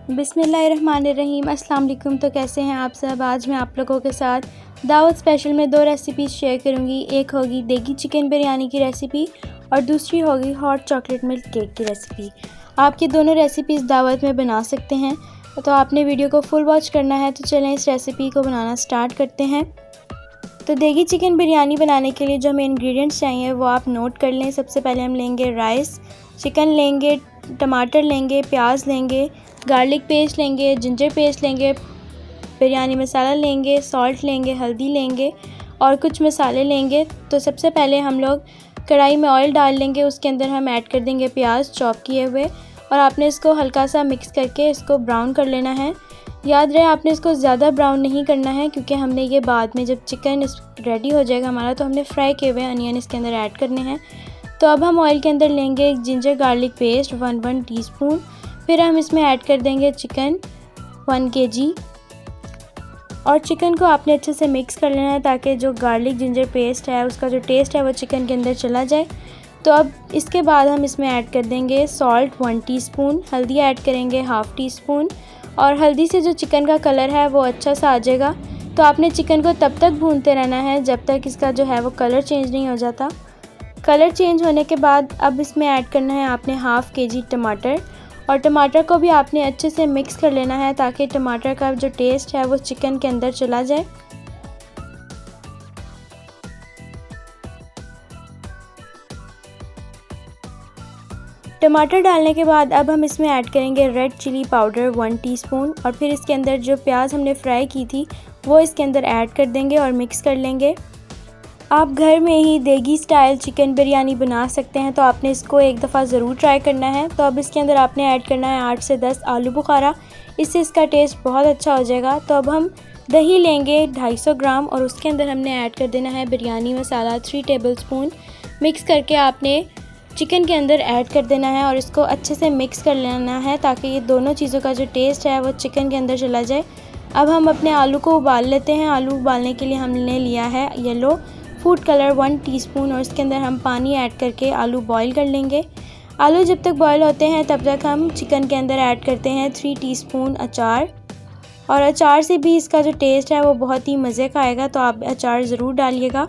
बिस्मिल्लाहिर्रहमानिर्रहीम। अस्सलाम वालेकुम। तो कैसे हैं आप सब। आज मैं आप लोगों के साथ दावत स्पेशल में 2 रेसिपीज़ शेयर करूंगी। एक होगी देगी चिकन बिरयानी की रेसिपी और दूसरी होगी हॉट चॉकलेट मिल्क केक की रेसिपी। आप ये दोनों रेसिपीज़ दावत में बना सकते हैं, तो आपने वीडियो को फुल वॉच करना है। तो चलें इस रेसिपी को बनाना स्टार्ट करते हैं। तो देगी चिकन बिरयानी बनाने के लिए जो हमें इंग्रेडिएंट्स चाहिए वो आप नोट कर लें। सबसे पहले हम लेंगे राइस, चिकन लेंगे, टमाटर लेंगे, प्याज लेंगे, गार्लिक पेस्ट लेंगे, जिंजर पेस्ट लेंगे, बिरयानी मसाला लेंगे, सॉल्ट लेंगे, हल्दी लेंगे और कुछ मसाले लेंगे। तो सबसे पहले हम लोग कढ़ाई में ऑयल डाल लेंगे, उसके अंदर हम ऐड कर देंगे प्याज चॉप किए हुए और आपने इसको हल्का सा मिक्स करके इसको ब्राउन कर लेना है। याद रहे आपने इसको ज़्यादा ब्राउन नहीं करना है, क्योंकि हमने ये बाद में जब चिकन रेडी हो जाएगा हमारा तो हमने फ्राई किए हुए अनियन इसके अंदर ऐड करने हैं। तो अब हम ऑयल के अंदर लेंगे जिंजर गार्लिक पेस्ट 1 टीस्पून। फिर हम इसमें ऐड कर देंगे चिकन 1 kg और चिकन को आपने अच्छे से मिक्स कर लेना है ताकि जो गार्लिक जिंजर पेस्ट है उसका जो टेस्ट है वो चिकन के अंदर चला जाए। तो अब इसके बाद हम इसमें ऐड कर देंगे सॉल्ट 1 टीस्पून, हल्दी ऐड करेंगे 1/2 टीस्पून और हल्दी से जो चिकन का कलर है वो अच्छा सा आ जाएगा। तो आपने चिकन को तब तक भूनते रहना है जब तक इसका जो है वो कलर चेंज नहीं हो जाता। कलर चेंज होने के बाद अब इसमें ऐड करना है आपने 1/2 kg टमाटर और टमाटर को भी आपने अच्छे से मिक्स कर लेना है ताकि टमाटर का जो टेस्ट है वो चिकन के अंदर चला जाए। टमाटर डालने के बाद अब हम इसमें ऐड करेंगे रेड चिली पाउडर 1 टीस्पून और फिर इसके अंदर जो प्याज हमने फ्राई की थी वो इसके अंदर ऐड कर देंगे और मिक्स कर लेंगे। आप घर में ही देगी स्टाइल चिकन बिरयानी बना सकते हैं, तो आपने इसको एक दफ़ा ज़रूर ट्राई करना है। तो अब इसके अंदर आपने ऐड करना है 8 से 10 आलू बुखारा, इससे इसका टेस्ट बहुत अच्छा हो जाएगा। तो अब हम दही लेंगे 250 ग्राम और उसके अंदर हमने ऐड कर देना है बिरयानी मसाला 3 टेबलस्पून। मिक्स करके आपने चिकन के अंदर ऐड कर देना है और इसको अच्छे से मिक्स कर लेना है ताकि ये दोनों चीज़ों का जो टेस्ट है वो चिकन के अंदर चला जाए। अब हम अपने आलू को उबाल लेते हैं। आलू उबालने के लिए हमने लिया है येलो फूड कलर 1 टीस्पून और इसके अंदर हम पानी ऐड करके आलू बॉईल कर लेंगे। आलू जब तक बॉईल होते हैं तब तक हम चिकन के अंदर ऐड करते हैं 3 टीस्पून अचार और अचार से भी इसका जो टेस्ट है वो बहुत ही मज़े का आएगा, तो आप अचार ज़रूर डालिएगा।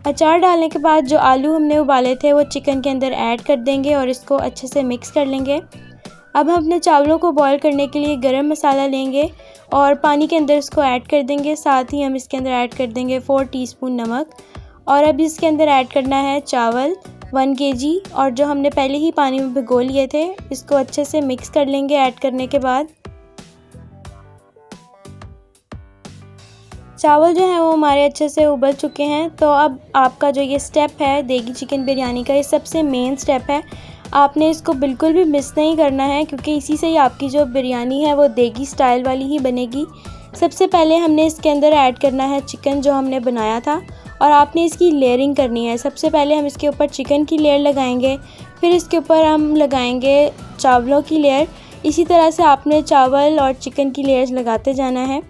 अचार डालने के बाद जो आलू हमने उबाले थे वो चिकन के अंदर ऐड कर देंगे और इसको अच्छे से मिक्स कर लेंगे। अब हम अपने चावलों को बॉईल करने के लिए गरम मसाला लेंगे और पानी के अंदर इसको ऐड कर देंगे। साथ ही हम इसके अंदर ऐड कर देंगे 4 टीस्पून नमक और अब इसके अंदर ऐड करना है चावल 1 kg और जो हमने पहले ही पानी में भिगो लिए थे इसको अच्छे से मिक्स कर लेंगे। ऐड करने के बाद चावल जो है वो हमारे अच्छे से उबल चुके हैं। तो अब आपका जो ये स्टेप है देगी चिकन बिरयानी का, ये सबसे मेन स्टेप है। आपने इसको बिल्कुल भी मिस नहीं करना है, क्योंकि इसी से ही आपकी जो बिरयानी है वो देगी स्टाइल वाली ही बनेगी। सबसे पहले हमने इसके अंदर ऐड करना है चिकन जो हमने बनाया था और आपने इसकी लेयरिंग करनी है। सबसे पहले हम इसके ऊपर चिकन की लेयर लगाएंगे, फिर इसके ऊपर हम लगाएंगे चावलों की लेयर। इसी तरह से आपने चावल और चिकन की लेयर्स लगाते जाना है।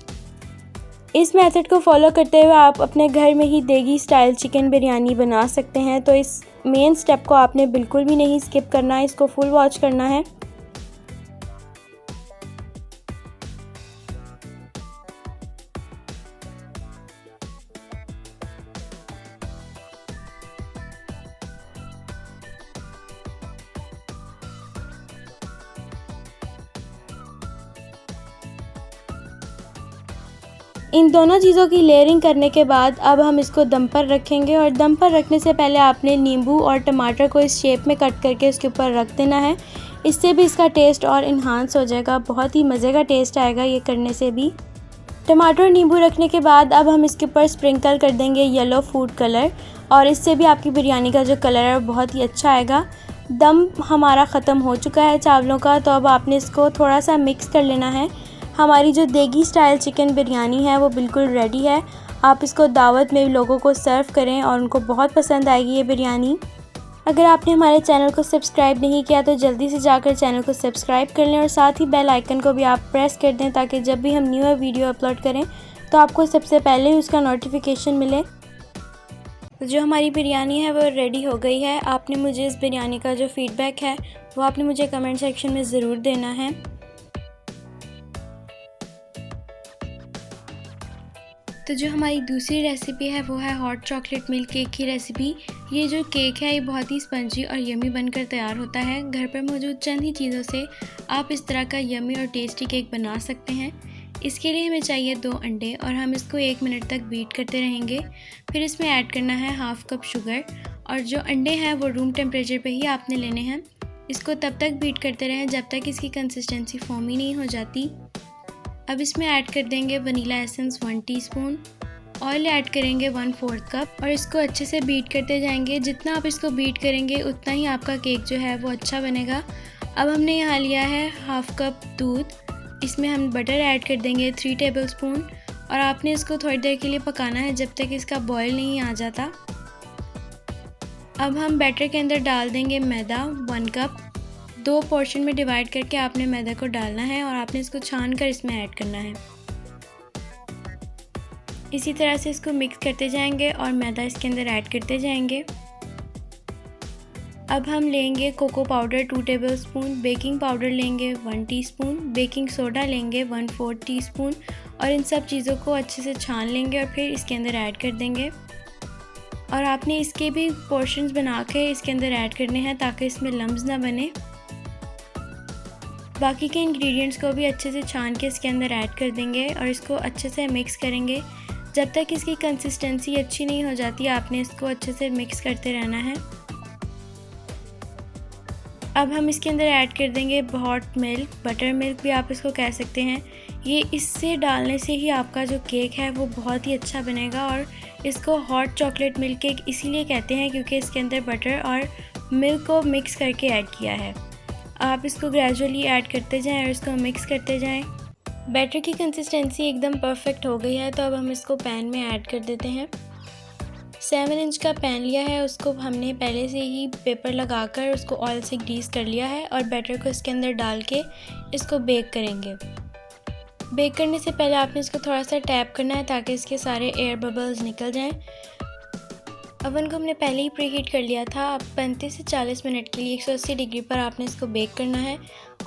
इस मेथड को फॉलो करते हुए आप अपने घर में ही देगी स्टाइल चिकन बिरयानी बना सकते हैं। तो इस मेन स्टेप को आपने बिल्कुल भी नहीं स्किप करना है, इसको फुल वॉच करना है। इन दोनों चीज़ों की लेयरिंग करने के बाद अब हम इसको दम पर रखेंगे और दम पर रखने से पहले आपने नींबू और टमाटर को इस शेप में कट करके इसके ऊपर रख देना है। इससे भी इसका टेस्ट और इन्हांस हो जाएगा, बहुत ही मज़े का टेस्ट आएगा ये करने से भी। टमाटर और नींबू रखने के बाद अब हम इसके ऊपर स्प्रिंकल कर देंगे येलो फूड कलर और इससे भी आपकी बिरयानी का जो कलर है वो बहुत ही अच्छा आएगा। दम हमारा ख़त्म हो चुका है चावलों का, तो अब आपने इसको थोड़ा सा मिक्स कर लेना है। हमारी जो देगी स्टाइल चिकन बिरयानी है वो बिल्कुल रेडी है। आप इसको दावत में भी लोगों को सर्व करें और उनको बहुत पसंद आएगी ये बिरयानी। अगर आपने हमारे चैनल को सब्सक्राइब नहीं किया तो जल्दी से जाकर चैनल को सब्सक्राइब कर लें और साथ ही बेल आइकन को भी आप प्रेस कर दें ताकि जब भी हम न्यू वीडियो अपलोड करें तो आपको सबसे पहले ही उसका नोटिफिकेशन मिले। जो हमारी बिरयानी है वो रेडी हो गई है। आपने मुझे इस बिरयानी का जो फ़ीडबैक है वो आपने मुझे कमेंट सेक्शन में ज़रूर देना है। तो जो हमारी दूसरी रेसिपी है वो है हॉट चॉकलेट मिल्क केक की रेसिपी। ये जो केक है ये बहुत ही स्पंजी और यमी बनकर तैयार होता है। घर पर मौजूद चंद ही चीज़ों से आप इस तरह का यमी और टेस्टी केक बना सकते हैं। इसके लिए हमें चाहिए 2 अंडे और हम इसको 1 मिनट तक बीट करते रहेंगे। फिर इसमें ऐड करना है हाफ़ कप शुगर और जो अंडे हैं वो रूम टेम्परेचर पे ही आपने लेने हैं। इसको तब तक बीट करते रहें जब तक इसकी कंसिस्टेंसी फोमी नहीं हो जाती। अब इसमें ऐड कर देंगे vanilla essence 1 teaspoon, oil add करेंगे 1/4 कप और इसको अच्छे से बीट करते जाएंगे। जितना आप इसको बीट करेंगे उतना ही आपका केक जो है वो अच्छा बनेगा। अब हमने यहाँ लिया है हाफ़ कप दूध, इसमें हम बटर ऐड कर देंगे 3 टेबलस्पून और आपने इसको थोड़ी देर के लिए पकाना है जब तक इसका बॉयल नहीं आ जाता। अब हम बैटर के अंदर डाल देंगे मैदा 1 कप। 2 पोर्शन में डिवाइड करके आपने मैदा को डालना है और आपने इसको छान कर इसमें ऐड करना है। इसी तरह से इसको मिक्स करते जाएंगे और मैदा इसके अंदर ऐड करते जाएंगे। अब हम लेंगे cocoa powder 2 tablespoon, baking powder लेंगे 1 टीस्पून, बेकिंग सोडा लेंगे 1/4 टीस्पून और इन सब चीज़ों को अच्छे से छान लेंगे और फिर इसके अंदर ऐड कर देंगे। और आपने इसके भी पोर्शंस बना के इसके अंदर ऐड करने हैं ताकि इसमें लम्स ना बने। बाकी के इंग्रेडिएंट्स को भी अच्छे से छान के इसके अंदर ऐड कर देंगे और इसको अच्छे से मिक्स करेंगे। जब तक इसकी कंसिस्टेंसी अच्छी नहीं हो जाती आपने इसको अच्छे से मिक्स करते रहना है। अब हम इसके अंदर ऐड कर देंगे हॉट मिल्क, बटर मिल्क भी आप इसको कह सकते हैं। ये इससे डालने से ही आपका जो केक है वो बहुत ही अच्छा बनेगा और इसको हॉट चॉकलेट मिल्क केक इसीलिए कहते हैं क्योंकि इसके अंदर बटर और मिल्क को मिक्स करके ऐड किया है। आप इसको ग्रेजुअली ऐड करते जाएं और इसको मिक्स करते जाएं। बैटर की कंसिस्टेंसी एकदम परफेक्ट हो गई है तो अब हम इसको पैन में ऐड कर देते हैं। 7 इंच का पैन लिया है, उसको हमने पहले से ही पेपर लगाकर उसको ऑयल से ग्रीस कर लिया है और बैटर को इसके अंदर डाल के इसको बेक करेंगे। बेक करने से पहले आपने इसको थोड़ा सा टैप करना है ताकि इसके सारे एयर बबल्स निकल जाएं। ओवन को हमने पहले ही प्रीहीट कर लिया था। अब 35 से 40 मिनट के लिए 180 डिग्री पर आपने इसको बेक करना है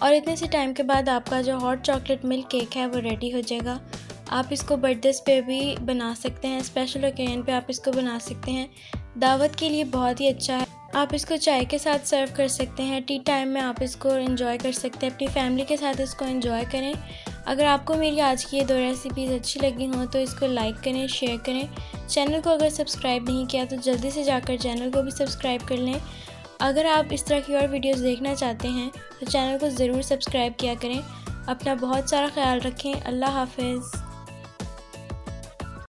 और इतने से टाइम के बाद आपका जो हॉट चॉकलेट मिल्क केक है वो रेडी हो जाएगा। आप इसको बर्थडे पे भी बना सकते हैं, स्पेशल ओकेजन पे आप इसको बना सकते हैं। दावत के लिए बहुत ही अच्छा है। आप इसको चाय के साथ सर्व कर सकते हैं, टी टाइम में आप इसको एंजॉय कर सकते हैं, अपनी फैमिली के साथ इसको एंजॉय करें। अगर आपको मेरी आज की ये 2 रेसिपीज़ अच्छी लगी हों तो इसको लाइक करें, शेयर करें। चैनल को अगर सब्सक्राइब नहीं किया तो जल्दी से जाकर चैनल को भी सब्सक्राइब कर लें। अगर आप इस तरह की और वीडियोस देखना चाहते हैं तो चैनल को ज़रूर सब्सक्राइब किया करें। अपना बहुत सारा ख्याल रखें। अल्लाह हाफ़िज़।